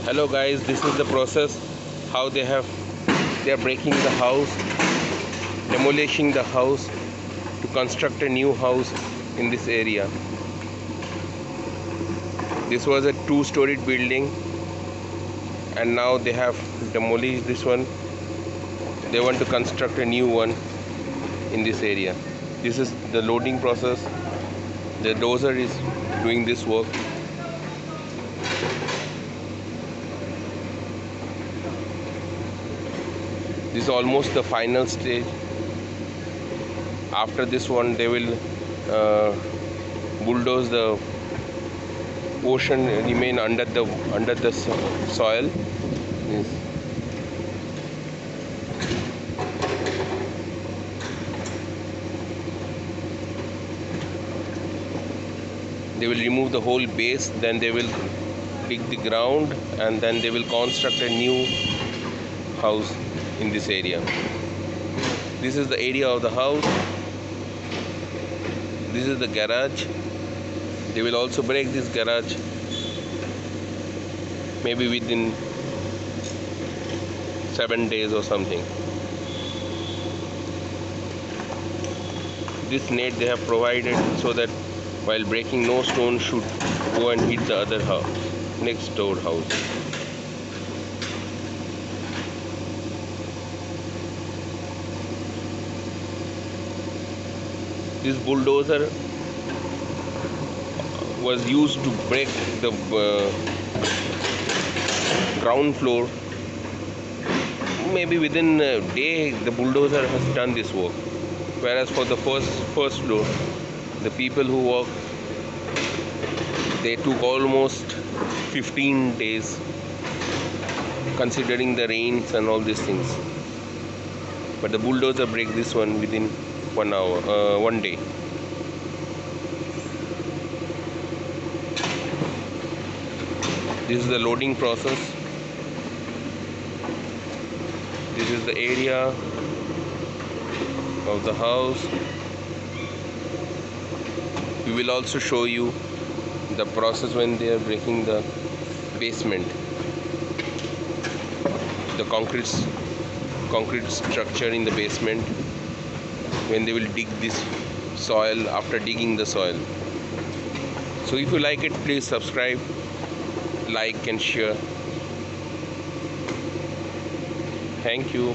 Hello guys, this is the process how they are breaking the house, demolishing the house to construct a new house in this area. This was a two-storied building and now they have demolished this one. They want to construct a new one in this area. This is the loading process. The dozer is doing this work. This is almost the final stage. After this one, they will bulldoze the portion remain under the soil. Yes. They will remove the whole base, then they will dig the ground, and then they will construct a new house in this area. This is the area of the house. This is the garage. They will also break this garage maybe within 7 days or something. This net they have provided so that while breaking, no stone should go and hit the other house, next door house. This bulldozer was used to break the ground floor. Maybe within a day the bulldozer has done this work. Whereas for the first floor, the people who work, they took almost 15 days, considering the rains and all these things. But the bulldozer break this one within 1 hour, 1 day. This is the loading process. This is the area of the house. We will also show you the process when they are breaking the basement, the concrete structure in the basement, when they will dig this soil after digging the soil. So if you like it, please subscribe, like and share. Thank you.